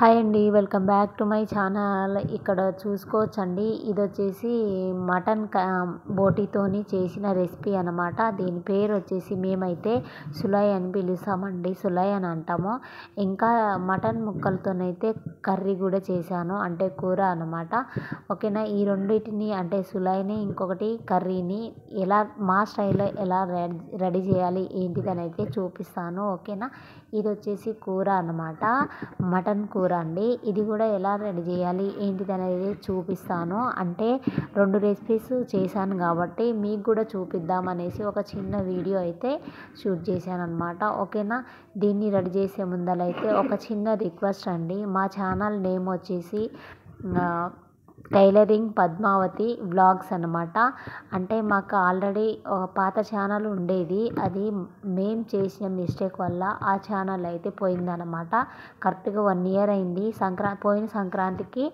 Hi అండి, welcome back to my channel. ఇక్కడ చూసుకోవచ్చండి, ఇది వచ్చేసి మటన్ బోటీతోని చేసిన రెసిపీ అనమాట. దీని పేరు వచ్చేసి మేమైతే సులై అని పిలుస్తామండి, సులై అని అంటాము. ఇంకా మటన్ ముక్కలతోనైతే కర్రీ కూడా చేశాను, అంటే కూర అనమాట. ఓకేనా, ఈ రెండింటిని అంటే సులైని ఇంకొకటి కర్రీని ఎలా మా స్టైల్లో ఎలా రెడీ చేయాలి ఏంటిదని అయితే చూపిస్తాను. ఓకేనా, ఇది వచ్చేసి కూర అనమాట, మటన్ కూర అండి. ఇది కూడా ఎలా రెడీ చేయాలి ఏంటిది అనేది చూపిస్తాను. అంటే 2 రెసిపీస్ చేశాను కాబట్టి మీకు కూడా చూపిద్దామనేసి ఒక చిన్న వీడియో అయితే షూట్ చేశాను అనమాట. ఓకేనా, దీన్ని రెడీ చేసే ముందలైతే ఒక చిన్న రిక్వెస్ట్ అండి. మా ఛానల్ నేమ్ వచ్చేసి టైలరింగ్ పద్మావతి వ్లాగ్స్ అనమాట. అంటే మాకు ఆల్రెడీ పాత ఛానల్ ఉండేది, అది మేము చేసిన మిస్టేక్ వల్ల ఆ ఛానల్ అయితే పోయిందనమాట. కరెక్ట్గా 1 ఇయర్ అయింది. పోయిన సంక్రాంతికి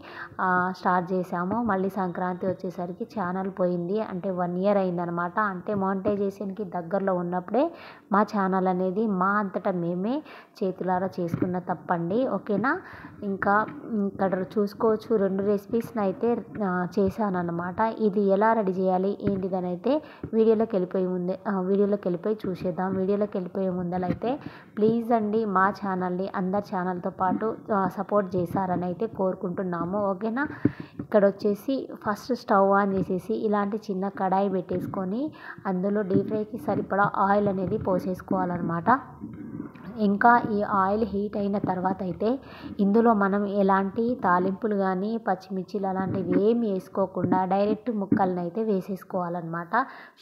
స్టార్ట్ చేసాము, మళ్ళీ సంక్రాంతి వచ్చేసరికి ఛానల్ పోయింది. అంటే 1 ఇయర్ అయిందనమాట. అంటే మానిటైజేషన్కి దగ్గరలో ఉన్నప్పుడే మా ఛానల్ అనేది మా అంతటా మేమే చేతులారా చేసుకున్న తప్పండి. ఓకేనా, ఇంకా ఇక్కడ చూసుకోవచ్చు 2 రెసిపీస్ని అయితే చేశాను అనమాట. ఇది ఎలా రెడీ చేయాలి ఏంటిదని అయితే వీడియోలోకి వెళ్ళిపోయి చూసేద్దాం. వీడియోలోకి వెళ్ళిపోయే ముందలైతే ప్లీజ్ అండి, మా ఛానల్ని అందరి ఛానల్తో పాటు సపోర్ట్ చేశారని అయితే కోరుకుంటున్నాము. ఓకేనా, ఇక్కడ వచ్చేసి ఫస్ట్ స్టవ్ ఆన్ చేసేసి ఇలాంటి చిన్న కడాయి పెట్టేసుకొని అందులో డీప్ ఫ్రైకి సరిపడా ఆయిల్ అనేది పోసేసుకోవాలన్నమాట. ఇంకా ఈ ఆయిల్ హీట్ అయిన తర్వాత అయితే ఇందులో మనం ఎలాంటి తాలింపులు కానీ పచ్చిమిర్చిలు అలాంటివి ఏమి వేసుకోకుండా డైరెక్ట్ ముక్కలను అయితే వేసేసుకోవాలన్నమాట.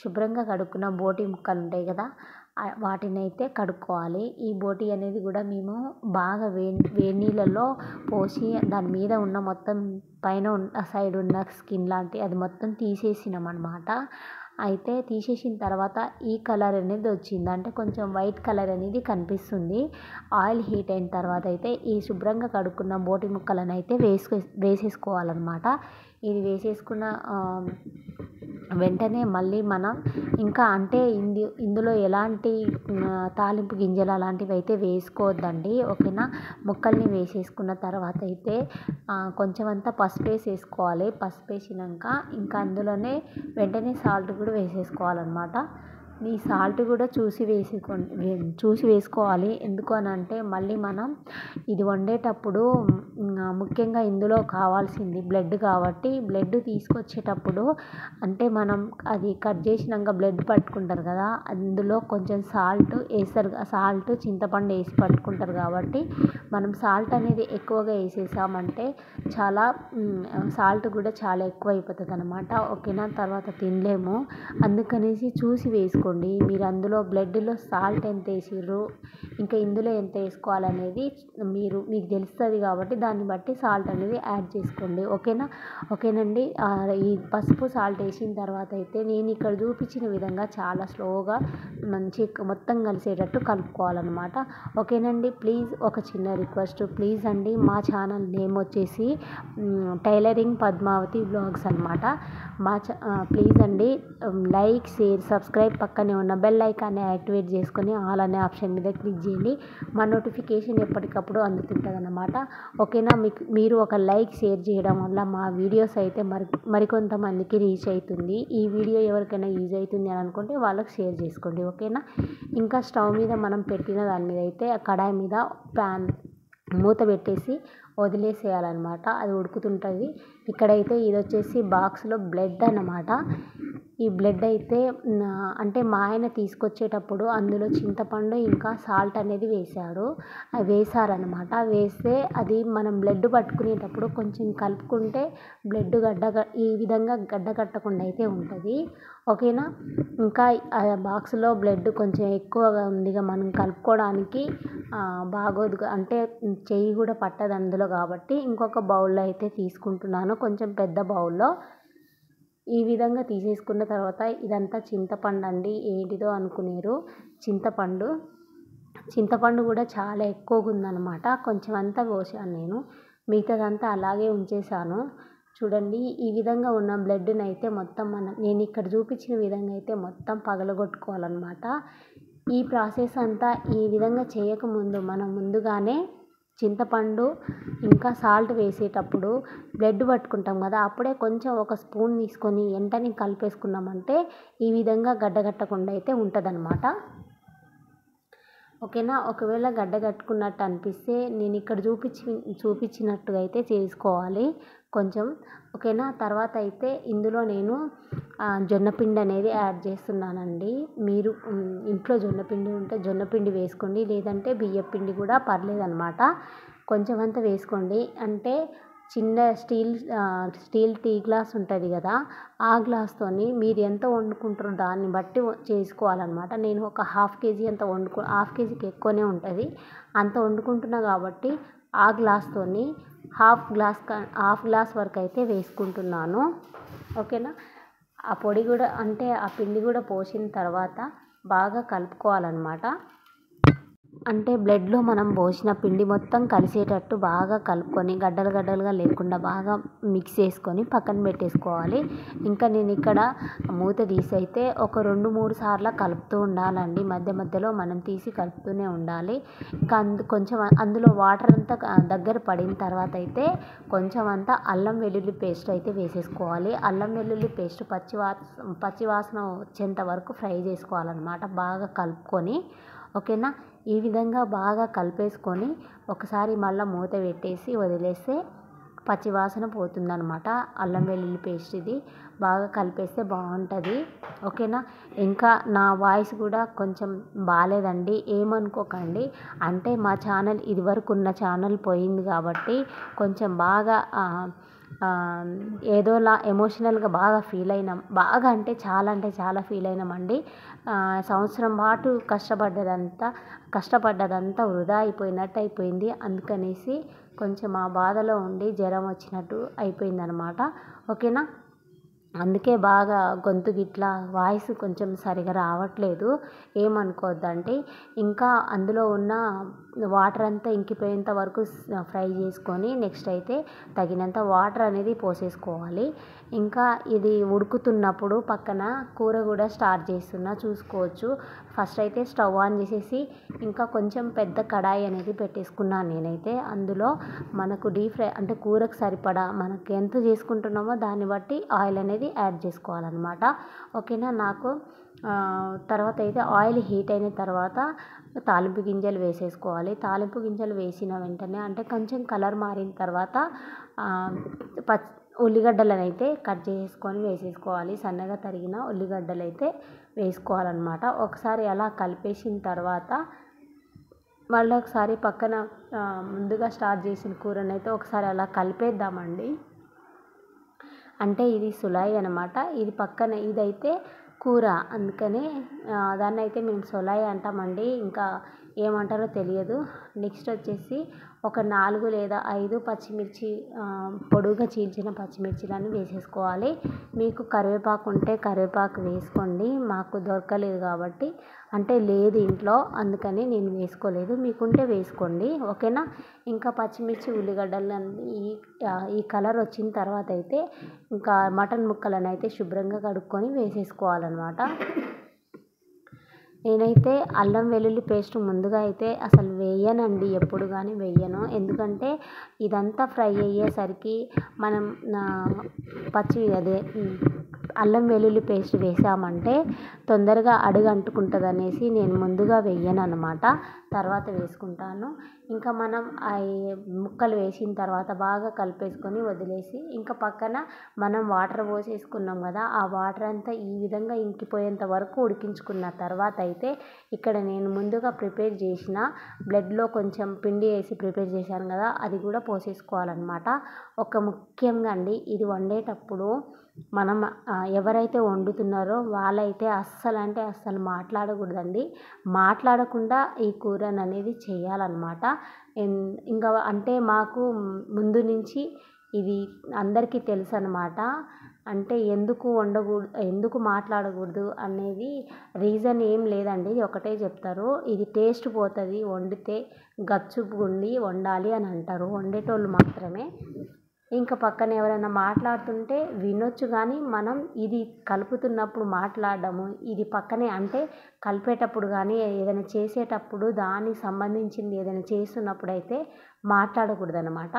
శుభ్రంగా కడుక్కున్న బోటి ముక్కలు ఉంటాయి కదా, వాటిని అయితే కడుక్కోవాలి. ఈ బోటి అనేది కూడా మేము బాగా వేడి నీళ్ళల్లో పోసి దాని మీద ఉన్న మొత్తం పైన సైడ్ ఉన్న స్కిన్ లాంటి అది మొత్తం తీసేసినాం అనమాట. అయితే తీసేసిన తర్వాత ఈ కలర్ అనేది వచ్చింది, అంటే కొంచెం వైట్ కలర్ అనేది కనిపిస్తుంది. ఆయిల్ హీట్ అయిన తర్వాత అయితే ఈ శుభ్రంగా కడుక్కున్న బోటి ముక్కలను అయితే వేసేసుకోవాలన్నమాట. ఇది వేసేసుకున్న వెంటనే మళ్ళీ మనం ఇంకా అంటే ఇందులో ఎలాంటి తాలింపు గింజలు అలాంటివి అయితే వేసుకోవద్దండి. ఓకేనా, ముక్కల్ని వేసేసుకున్న తర్వాత అయితే కొంచెం అంతా పసుపు వేసేసుకోవాలి. పసుపు వేసినాక ఇంకా అందులోనే వెంటనే సాల్ట్ కూడా వేసేసుకోవాలన్నమాట. ఈ సాల్ట్ కూడా చూసి వేసుకోవాలి. ఎందుకు అని అంటే మళ్ళీ మనం ఇది వండేటప్పుడు ముఖ్యంగా ఇందులో కావాల్సింది బ్లడ్ కాబట్టి బ్లడ్ తీసుకొచ్చేటప్పుడు అంటే మనం అది కట్ చేసినాక బ్లడ్ పట్టుకుంటారు కదా, అందులో కొంచెం సాల్ట్ వేస్తారు. సాల్ట్ చింతపండు వేసి పట్టుకుంటారు కాబట్టి మనం సాల్ట్ అనేది ఎక్కువగా వేసేసామంటే చాలా సాల్ట్ కూడా చాలా ఎక్కువ అయిపోతుంది అనమాట. ఓకేనా, తర్వాత తినలేము. అందుకనేసి చూసి వేసుకోండి. మీరు అందులో బ్లడ్లో సాల్ట్ ఎంత వేసిర్రు ఇంకా ఇందులో ఎంత వేసుకోవాలనేది మీకు తెలుస్తుంది కాబట్టి దాన్ని బట్టి సాల్ట్ అనేది యాడ్ చేసుకోండి. ఓకేనండి, ఈ పసుపు సాల్ట్ వేసిన తర్వాత అయితే నేను ఇక్కడ చూపించిన విధంగా చాలా స్లోగా మంచిగా మొత్తం కలిసేటట్టు కలుపుకోవాలన్నమాట. ఓకేనండి, ప్లీజ్ ఒక చిన్న రిక్వెస్ట్, ప్లీజ్ అండి, మా ఛానల్ నేమ్ వచ్చేసి టైలరింగ్ పద్మావతి వ్లాగ్స్ అనమాట. ప్లీజ్ అండి, లైక్ షేర్ సబ్స్క్రైబ్ పక్కనే ఉన్న బెల్ ఐకాన్ని యాక్టివేట్ చేసుకొని ఆల్ అనే ఆప్షన్ మీద క్లిక్ చేయండి. మా నోటిఫికేషన్ ఎప్పటికప్పుడు అందుతుంటుంది అన్నమాట. ఓకేనా, మీరు ఒక లైక్ షేర్ చేయడం వల్ల మా వీడియోస్ అయితే మరికొంతమందికి రీచ్ అవుతుంది. ఈ వీడియో ఎవరికైనా యూజ్ అవుతుంది అని అనుకుంటే వాళ్ళకి షేర్ చేసుకోండి. ఓకేనా, ఇంకా స్టవ్ మీద మనం పెట్టిన దాని మీద అయితే కడాయి మీద ప్యాన్ మూత పెట్టేసి వదిలేసేయాలన్నమాట. అది ఉడుకుతుంటుంది. ఇక్కడైతే ఇది వచ్చేసి బాక్స్లో బ్లడ్ అన్నమాట. ఈ బ్లడ్ అయితే అంటే మా ఆయన తీసుకొచ్చేటప్పుడు అందులో చింతపండు ఇంకా సాల్ట్ అనేది వేసారనమాట. వేస్తే అది మనం బ్లడ్ పట్టుకునేటప్పుడు కొంచెం కలుపుకుంటే బ్లడ్ ఈ విధంగా గడ్డ కట్టకుండా అయితే ఉంటుంది. ఓకేనా, ఇంకా ఆ బాక్స్లో బ్లడ్ కొంచెం ఎక్కువగా ఉందిగా మనం కలుపుకోవడానికి బాగోదు, అంటే చెయ్యి కూడా పట్టదు అందులో కాబట్టి ఇంకొక బౌల్లో అయితే తీసుకుంటున్నాను, కొంచెం పెద్ద బౌల్లో. ఈ విధంగా తీసేసుకున్న తర్వాత ఇదంతా చింతపండు అండి, ఏంటిదో అనుకునేరు చింతపండు కూడా చాలా ఎక్కువగా ఉందన్నమాట. కొంచెం అంతా పోసాను నేను, మిగతాదంతా అలాగే ఉంచేసాను. చూడండి, ఈ విధంగా ఉన్న బ్లడ్ని అయితే మొత్తం నేను ఇక్కడ చూపించిన విధంగా అయితే మొత్తం పగలగొట్టుకోవాలన్నమాట. ఈ ప్రాసెస్ అంతా ఈ విధంగా చేయకముందు మనం ముందుగానే చింతపండు ఇంకా సాల్ట్ వేసేటప్పుడు బ్లడ్ పట్టుకుంటాం కదా, అప్పుడే కొంచెం ఒక స్పూన్ తీసుకొని వెంటనే కలిపేసుకున్నామంటే ఈ విధంగా గడ్డగట్టకుండా అయితే ఉంటుందన్నమాట. ఓకేనా. ఒకవేళ గడ్డ కట్టుకున్నట్టు అనిపిస్తే నేను ఇక్కడ చూపించినట్టుగా అయితే చేసుకోవాలి కొంచెం. ఓకేనా. తర్వాత అయితే ఇందులో నేను జొన్నపిండి అనేది యాడ్ చేస్తున్నానండి. మీరు ఇంట్లో జొన్నపిండి ఉంటే జొన్నపిండి వేసుకోండి, లేదంటే బియ్యపిండి కూడా పర్లేదన్నమాట. కొంచెం అంతా వేసుకోండి. అంటే చిన్న స్టీల్ టీ గ్లాస్ ఉంటుంది కదా, ఆ గ్లాస్తోని మీరు ఎంత వండుకుంటారో దాన్ని బట్టి చేసుకోవాలన్నమాట. నేను ఒక హాఫ్ కేజీ అంత హాఫ్ కేజీకి ఎక్కువనే ఉంటుంది అంత వండుకుంటున్నా కాబట్టి ఆ గ్లాస్తోని హాఫ్ గ్లాస్ వరకు అయితే వేసుకుంటున్నాను. ఓకేనా. ఆ పొడి కూడా అంటే ఆ పిండి కూడా పోసిన తర్వాత బాగా కలుపుకోవాలన్నమాట. అంటే బ్లడ్లో మనం పోసిన పిండి మొత్తం కలిసేటట్టు బాగా కలుపుకొని గడ్డలుగా లేకుండా బాగా మిక్స్ చేసుకొని పక్కన పెట్టేసుకోవాలి. ఇంకా నేను ఇక్కడ మూత తీసి అయితే ఒక 2-3 సార్లు కలుపుతూ ఉండాలండి. మధ్యలో మనం తీసి కలుపుతూనే ఉండాలి. ఇంకా కొంచెం అందులో వాటర్ అంతా దగ్గర పడిన తర్వాత అయితే కొంచెం అంతా అల్లం వెల్లుల్లి పేస్ట్ అయితే వేసేసుకోవాలి. అల్లం వెల్లుల్లి పేస్ట్ పచ్చివాసన వచ్చేంత వరకు ఫ్రై చేసుకోవాలన్నమాట, బాగా కలుపుకొని. ఓకేనా. ఈ విధంగా బాగా కలిపేసుకొని ఒకసారి మళ్ళీ మూత పెట్టేసి వదిలేస్తే పచ్చివాసన పోతుందన్నమాట. అల్లం వెల్లుల్లి పేస్ట్ ఇది బాగా కలిపేస్తే బాగుంటుంది. ఓకేనా. ఇంకా నా వాయిస్ కూడా కొంచెం బాగాలేదండి, ఏమనుకోకండి. అంటే మా ఛానల్ ఇదివరకు ఉన్న ఛానల్ పోయింది కాబట్టి కొంచెం బాగా ఏదోలా ఎమోషనల్గా బాగా ఫీల్ అయినాం. బాగా అంటే చాలా ఫీల్ అయినామండి. సంవత్సరం పాటు కష్టపడ్డదంతా వృధా అయిపోయినట్టు అయిపోయింది. అందుకనేసి కొంచెం ఆ బాధలో ఉండి జ్వరం వచ్చినట్టు అయిపోయిందనమాట. ఓకేనా. అందుకే బాగా గొంతు గిట్లా వాయిస్ కొంచెం సరిగా రావట్లేదు, ఏమనుకోవద్దండి. ఇంకా అందులో ఉన్న వాటర్ అంతా ఇంకిపోయేంత వరకు ఫ్రై చేసుకొని నెక్స్ట్ అయితే తగినంత వాటర్ అనేది పోసేసుకోవాలి. ఇంకా ఇది ఉడుకుతున్నప్పుడు పక్కన కూర కూడా స్టార్ట్ చేస్తున్నా, చూసుకోవచ్చు. ఫస్ట్ అయితే స్టవ్ ఆన్ చేసేసి ఇంకా కొంచెం పెద్ద కడాయి అనేది పెట్టేసుకున్నాను నేనైతే. అందులో మనకు డీప్ ఫ్రై అంటే కూరకు సరిపడా మనకు ఎంత చేసుకుంటున్నామో దాన్ని బట్టి ఆయిల్ అనేది యాడ్ చేసుకోవాలన్నమాట. ఓకేనా. నాకు తర్వాత అయితే ఆయిల్ హీట్ అయిన తర్వాత తాలింపు గింజలు వేసేసుకోవాలి. తాలింపు గింజలు వేసిన వెంటనే అంటే కొంచెం కలర్ మారిన తర్వాత ఉల్లిగడ్డలను అయితే కట్ చేసుకొని వేసేసుకోవాలి. సన్నగా తరిగిన ఉల్లిగడ్డలు అయితే వేసుకోవాలన్నమాట. ఒకసారి అలా కలిపేసిన తర్వాత మళ్ళీ ఒకసారి పక్కన ముందుగా స్టార్ట్ చేసిన కూరనైతే ఒకసారి అలా కలిపేద్దామండి. అంటే ఇది సులాయి అనమాట, ఇది పక్కన ఇదైతే కూర, అందుకనే దాన్ని అయితే మేము సులాయి అంటామండి, ఇంకా ఏమంటారో తెలియదు. నెక్స్ట్ వచ్చేసి ఒక 4 లేదా 5 పచ్చిమిర్చి, పొడువుగా చీల్చిన పచ్చిమిర్చిలను వేసేసుకోవాలి. మీకు కరివేపాకు ఉంటే కరివేపాకు వేసుకోండి, మాకు దొరకలేదు కాబట్టి అంటే లేదు ఇంట్లో, అందుకని నేను వేసుకోలేదు. మీకుంటే వేసుకోండి. ఓకేనా. ఇంకా పచ్చిమిర్చి ఉల్లిగడ్డలు ఈ కలర్ వచ్చిన తర్వాత అయితే ఇంకా మటన్ ముక్కలను అయితే శుభ్రంగా కడుక్కొని వేసేసుకోవాలన్నమాట. నేనైతే అల్లం వెల్లుల్లి పేస్ట్ ముందుగా అయితే అసలు వేయనండి, ఎప్పుడు కానీ వేయను. ఎందుకంటే ఇదంతా ఫ్రై అయ్యేసరికి మనం అల్లం వెల్లుల్లి పేస్ట్ వేసామంటే తొందరగా అడుగు అంటుకుంటుంది అనేసి నేను ముందుగా వేయను అనమాట, తర్వాత వేసుకుంటాను. ఇంకా మనం ముక్కలు వేసిన తర్వాత బాగా కలిపేసుకొని వదిలేసి ఇంకా పక్కన మనం వాటర్ పోసేసుకున్నాం కదా, ఆ వాటర్ అంతా ఈ విధంగా ఇంకిపోయేంత వరకు ఉడికించుకున్న తర్వాత అయితే ఇక్కడ నేను ముందుగా ప్రిపేర్ చేసిన బ్లడ్లో కొంచెం పిండి వేసి ప్రిపేర్ చేశాను కదా, అది కూడా పోసేసుకోవాలన్నమాట. ఒక ముఖ్యంగా అండి, ఇది వండేటప్పుడు మనం ఎవరైతే వండుతున్నారో వాళ్ళైతే అస్సలు మాట్లాడకూడదండి. మాట్లాడకుండా ఈ కూరని అనేది చేయాలన్నమాట. ఇంకా అంటే మాకు ముందు నుంచి ఇది అందరికీ తెలుసు అనమాట. అంటే ఎందుకు మాట్లాడకూడదు అనేది రీజన్ ఏం లేదండి, ఒకటే చెప్తారు, ఇది టేస్ట్ పోతుంది వండితే, గచ్చుగుండి వండాలి అని అంటారు వండేటోళ్ళు మాత్రమే. ఇంకా పక్కన ఎవరైనా మాట్లాడుతుంటే వినొచ్చు కానీ మనం ఇది కలుపుతున్నప్పుడు మాట్లాడడము, ఇది పక్కనే అంటే కలిపేటప్పుడు కానీ ఏదైనా చేసేటప్పుడు దానికి సంబంధించింది ఏదైనా చేస్తున్నప్పుడు అయితే మాట్లాడకూడదు అనమాట.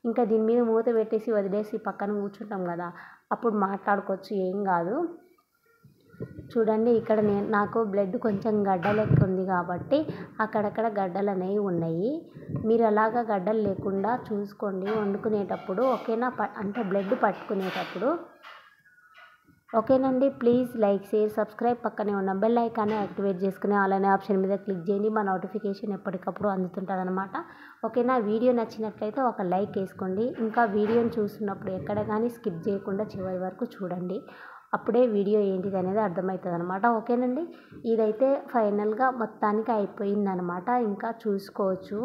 ఇంకా దీని మీద మూత పెట్టేసి వదిలేసి పక్కన కూర్చుంటాం కదా, అప్పుడు మాట్లాడుకోవచ్చు, ఏం కాదు. చూడండి ఇక్కడ నాకు బ్లడ్ కొంచెం గడ్డ లెక్క ఉంది కాబట్టి అక్కడక్కడ గడ్డలు అనేవి ఉన్నాయి. మీరు అలాగా గడ్డలు లేకుండా చూసుకోండి వండుకునేటప్పుడు, ఓకేనా? అంటే బ్లడ్ పట్టుకునేటప్పుడు, ఓకేనండి. ప్లీజ్ లైక్, షేర్, సబ్స్క్రైబ్, పక్కనే ఉన్న బెల్ ఐకాన్ని యాక్టివేట్ చేసుకుని ఆల్ అనే ఆప్షన్ మీద క్లిక్ చేయండి. మా నోటిఫికేషన్ ఎప్పటికప్పుడు అందుతుంటుంది అనమాట. ఓకేనా? వీడియో నచ్చినట్లయితే ఒక లైక్ వేసుకోండి. ఇంకా వీడియోని చూస్తున్నప్పుడు ఎక్కడ కానీ స్కిప్ చేయకుండా చివరి వరకు చూడండి. అప్పుడే వీడియో ఏంటిది అనేది అర్థమవుతుంది అనమాట. ఓకేనండి. ఇదైతే ఫైనల్గా మొత్తానికి అయిపోయిందనమాట. ఇంకా చూసుకోవచ్చు.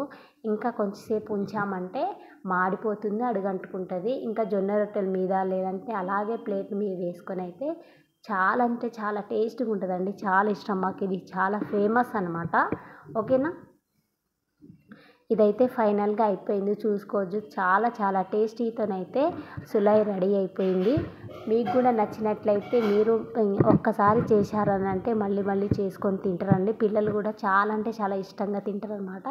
ఇంకా కొంచెంసేపు ఉంచామంటే మాడిపోతుంది, అడుగంటుకుంటుంది. ఇంకా జొన్న రొట్టెల మీద లేదంటే అలాగే ప్లేట్ మీద వేసుకొని అయితే చాలా అంటే చాలా టేస్ట్గా ఉంటుందండి. చాలా ఇష్టం మాకు, ఇది చాలా ఫేమస్ అనమాట. ఓకేనా? ఇదైతే ఫైనల్గా అయిపోయింది, చూసుకోవచ్చు. చాలా చాలా టేస్టీతోనైతే సులై రెడీ అయిపోయింది. మీకు కూడా నచ్చినట్లయితే మీరు ఒక్కసారి చేశారని అంటే మళ్ళీ మళ్ళీ చేసుకొని తింటారండి. పిల్లలు కూడా చాలా అంటే చాలా ఇష్టంగా తింటారు అనమాట.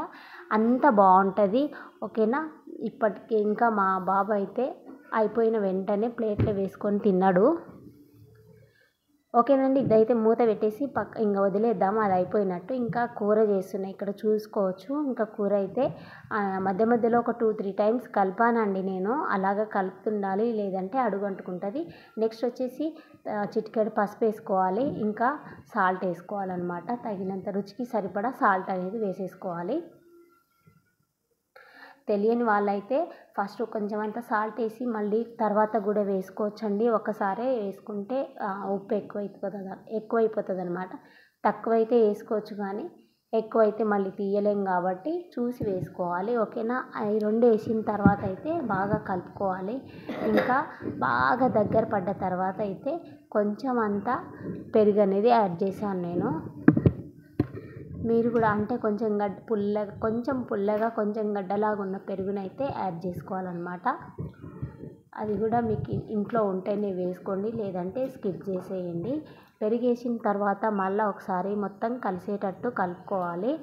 అంత బాగుంటుంది. ఓకేనా? ఇప్పటికి ఇంకా మా బాబు అయితే అయిపోయిన వెంటనే ప్లేట్లో వేసుకొని తిన్నాడు. ఓకేనండి. ఇదైతే మూత పెట్టేసి ఇంకా వదిలేద్దాము, అది అయిపోయినట్టు. ఇంకా కూర చేస్తున్నాయి ఇక్కడ చూసుకోవచ్చు. ఇంకా కూర అయితే మధ్య మధ్యలో ఒక 2-3 టైమ్స్ కలిపానండి నేను. అలాగా కలుపుతుండాలి, లేదంటే అడుగంటుకుంటుంది. నెక్స్ట్ వచ్చేసి చిటికెడు పసుపు వేసుకోవాలి, ఇంకా సాల్ట్ వేసుకోవాలన్నమాట. తగినంత రుచికి సరిపడా సాల్ట్ అనేది వేసేసుకోవాలి. తెలియని వాళ్ళైతే ఫస్ట్ కొంచెం అంత సాల్ట్ వేసి మళ్ళీ తర్వాత కూడా వేసుకోవచ్చండి. ఒకసారే వేసుకుంటే ఉప్పు ఎక్కువైపోతుంది అనమాట. తక్కువైతే వేసుకోవచ్చు, కానీ ఎక్కువైతే మళ్ళీ తీయలేం కాబట్టి చూసి వేసుకోవాలి. ఓకేనా? అవి 2 వేసిన తర్వాత అయితే బాగా కలుపుకోవాలి. ఇంకా బాగా దగ్గర పడ్డ తర్వాత అయితే కొంచెం అంతా పెరుగు అనేది యాడ్ చేశాను నేను. మీరు కూడా అంటే కొంచెం పుల్లగా కొంచెం గడ్డలాగా ఉన్న పెరుగునైతే యాడ్ చేసుకోవాలన్నమాట. అది కూడా మీకు ఇంట్లో ఉంటేనే వేసుకోండి, లేదంటే స్కిప్ చేసేయండి. పెరుగు వేసిన తర్వాత మళ్ళీ ఒకసారి మొత్తం కలిసేటట్టు కలుపుకోవాలి.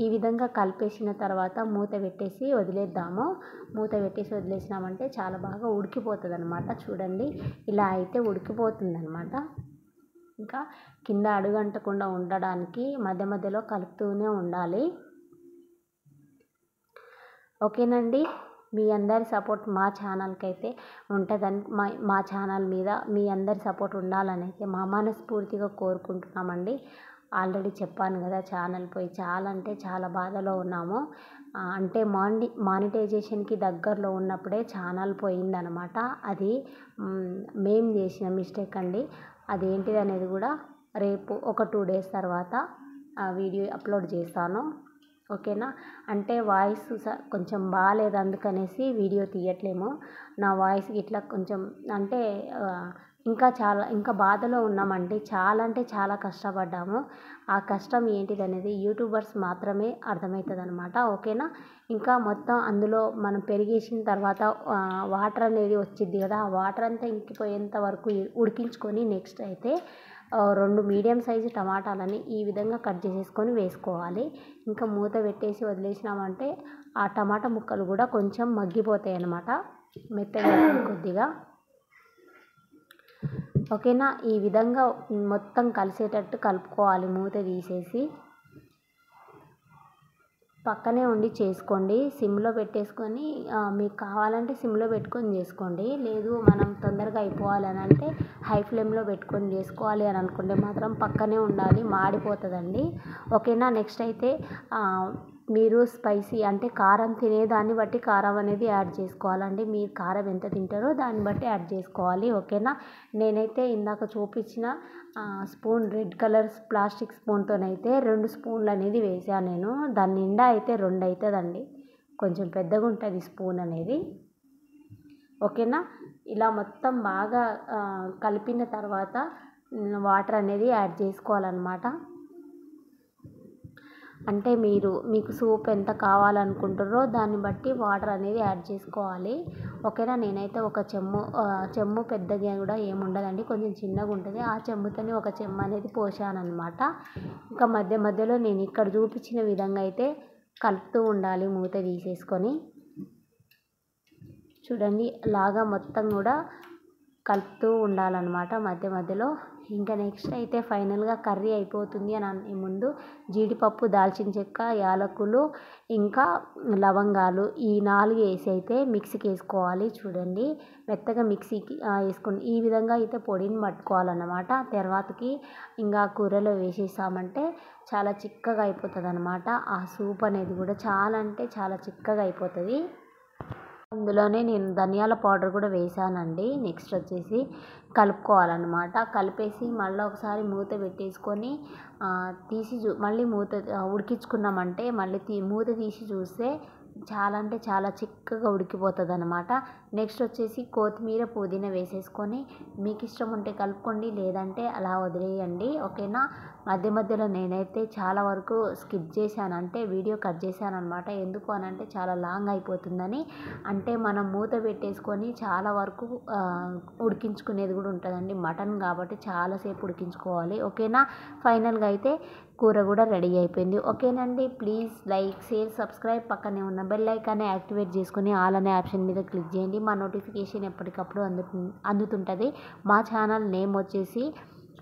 ఈ విధంగా కలిపేసిన తర్వాత మూత పెట్టేసి వదిలేద్దాము. మూత పెట్టేసి వదిలేసినామంటే చాలా బాగా ఉడికిపోతుంది అనమాట. చూడండి, ఇలా అయితే ఉడికిపోతుంది అనమాట. ఇంకా కింద అడుగంటకుండా ఉండడానికి మధ్య మధ్యలో కలుపుతూనే ఉండాలి. ఓకేనండి. మీ అందరి సపోర్ట్ మా ఛానల్కి అయితే ఉంటుందని, మా ఛానల్ మీద మీ అందరి సపోర్ట్ ఉండాలని అయితే మా మనస్ఫూర్తిగా కోరుకుంటున్నామండి. ఆల్రెడీ చెప్పాను కదా, ఛానల్ పోయి చాలా అంటే చాలా బాధలో ఉన్నాము. అంటే మానిటైజేషన్కి దగ్గరలో ఉన్నప్పుడే ఛానల్ పోయిందనమాట. అది మేము చేసిన మిస్టేక్ అండి. అదేంటిది అనేది కూడా రేపు ఒక 2 డేస్ తర్వాత ఆ వీడియో అప్లోడ్ చేస్తాను. ఓకేనా? అంటే వాయిస్ కొంచెం బాగాలేదు, అందుకనేసి వీడియో తీయట్లేము. నా వాయిస్ ఇట్లా కొంచెం అంటే ఇంకా బాధలో ఉన్నామండి. చాలా అంటే చాలా కష్టపడ్డాము. ఆ కష్టం ఏంటిది అనేది యూట్యూబర్స్ మాత్రమే అర్థమవుతుంది అనమాట. ఓకేనా? ఇంకా మొత్తం అందులో మనం పెరిగేసిన తర్వాత వాటర్ అనేది వచ్చింది కదా, ఆ వాటర్ అంతా ఇంకిపోయేంత వరకు ఉడికించుకొని నెక్స్ట్ అయితే 2 మీడియం సైజు టమాటాలని ఈ విధంగా కట్ చేసేసుకొని వేసుకోవాలి. ఇంకా మూత పెట్టేసి వదిలేసినామంటే ఆ టమాటా ముక్కలు కూడా కొంచెం మగ్గిపోతాయి అన్నమాట, మెత్తగా కొద్దిగా. ఓకేనా? ఈ విధంగా మొత్తం కలిసేటట్టు కలుపుకోవాలి. మూత తీసేసి పక్కనే ఉండి చేసుకోండి. సిమ్లో పెట్టేసుకొని మీకు కావాలంటే సిమ్లో పెట్టుకొని చేసుకోండి. లేదు మనం తొందరగా అయిపోవాలని అంటే హై ఫ్లేమ్లో పెట్టుకొని చేసుకోవాలి అని అనుకుంటే మాత్రం పక్కనే ఉండాలి, మాడిపోతుందండి. ఓకేనా? నెక్స్ట్ అయితే మీరు స్పైసీ అంటే కారం తినేదాన్ని బట్టి కారం అనేది యాడ్ చేసుకోవాలండి. మీరు కారం ఎంత తింటారో దాన్ని బట్టి యాడ్ చేసుకోవాలి. ఓకేనా? నేనైతే ఇందాక చూపించిన స్పూన్ రెడ్ కలర్ ప్లాస్టిక్ స్పూన్తోనైతే 2 స్పూన్లు అనేది వేసాను నేను. దాని నిండా అయితే 2 అవుతుందండి, కొంచెం పెద్దగా ఉంటుంది స్పూన్ అనేది. ఓకేనా? ఇలా మొత్తం బాగా కలిపిన తర్వాత వాటర్ అనేది యాడ్ చేసుకోవాలన్నమాట. అంటే మీకు సూప్ ఎంత కావాలనుకుంటారో దాన్ని బట్టి వాటర్ అనేది యాడ్ చేసుకోవాలి. ఓకేనా? నేనైతే ఒక చెంబు పెద్దగా కూడా ఏముండదండి, కొంచెం చిన్నగా ఉంటుంది. ఆ చెంబుతోనే ఒక చెంబు అనేది పోసానన్నమాట. ఇంకా మధ్య మధ్యలో నేను ఇక్కడ చూపించిన విధంగా అయితే కలుపుతూ ఉండాలి మూత తీసేసుకొని. చూడండి లాగా మొత్తం కూడా కలుపుతూ ఉండాలన్నమాట మధ్య మధ్యలో. ఇంకా నెక్స్ట్ అయితే ఫైనల్గా కర్రీ అయిపోతుంది అని ముందు జీడిపప్పు, దాల్చిన చెక్క, యాలకులు ఇంకా లవంగాలు ఈ 4 వేసి అయితే మిక్సీకి వేసుకోవాలి. చూడండి మెత్తగా మిక్సీకి వేసుకొని ఈ విధంగా అయితే పొడిని పట్టుకోవాలన్నమాట. తర్వాతకి ఇంకా కూరలో వేసేసామంటే చాలా చిక్కగా అయిపోతుంది అన్నమాట. ఆ సూప్ అనేది కూడా చాలా అంటే చాలా చిక్కగా అయిపోతుంది. అందులోనే నేను ధనియాల పౌడర్ కూడా వేసానండి. నెక్స్ట్ వచ్చేసి కలుపుకోవాలన్నమాట. కలిపేసి మళ్ళీ ఒకసారి మూత పెట్టేసుకొని తీసి మళ్ళీ మూత ఉడికించుకున్నామంటే మళ్ళీ మూత తీసి చూస్తే చాలా అంటే చాలా చిక్కగా ఉడికిపోతుంది అనమాట. నెక్స్ట్ వచ్చేసి కొత్తిమీర, పుదీనా వేసేసుకొని మీకు ఇష్టం ఉంటే కలుపుకోండి, లేదంటే అలా వదిలేయండి. ఓకేనా. మధ్య మధ్యలో నేనైతే చాలా వరకు స్కిప్ చేశాను, అంటే వీడియో కట్ చేశాను అనమాట. ఎందుకు అని అంటే చాలా లాంగ్ అయిపోతుందని. అంటే మనం మూత పెట్టేసుకొని చాలా వరకు ఉడికించుకునేది కూడా ఉంటుందండి. మటన్ కాబట్టి చాలాసేపు ఉడికించుకోవాలి. ఓకేనా. ఫైనల్గా అయితే కూర కూడా రెడీ అయిపోయింది. ఓకేనండి. ప్లీజ్ లైక్, షేర్, సబ్స్క్రైబ్, పక్కనే ఉన్న బెల్ ఐకాన్ని యాక్టివేట్ చేసుకొని ఆల్ అనే ఆప్షన్ మీద క్లిక్ చేయండి. మా నోటిఫికేషన్ ఎప్పటికప్పుడు అందుతుంటుంది. మా ఛానల్ నేమ్ వచ్చేసి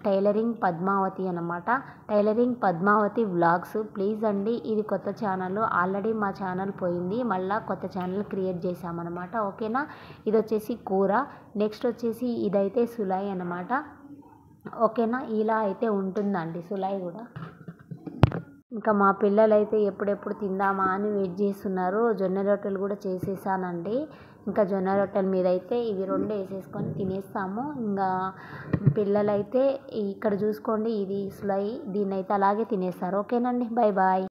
టైలరింగ్ పద్మావతి అన్నమాట. Tailoring Padmavati vlogs. ప్లీజ్ అండి, ఇది కొత్త ఛానల్. ఆల్రెడీ మా ఛానల్ పోయింది, మళ్ళీ కొత్త ఛానల్ క్రియేట్ చేసామన్నమాట. ఓకేనా. ఇది వచ్చేసి కూర. నెక్స్ట్ వచ్చేసి ఇదైతే సులాయి అన్నమాట. ఓకేనా. ఇలా అయితే ఉంటుందండి సులాయి కూడా. ఇంకా మా పిల్లలైతే ఎప్పుడెప్పుడు తిందామా అని వెయిట్ చేస్తున్నారు. జొన్న రొట్టెలు కూడా చేసేసానండి. ఇంకా జొన్న రొట్టెల మీద అయితే ఇవి 2 వేసేసుకొని తినేస్తాము. ఇంకా పిల్లలైతే ఇక్కడ చూసుకోండి, ఇది సులై, దీన్ని అయితే అలాగే తినేస్తారు. ఓకేనండి. Bye bye.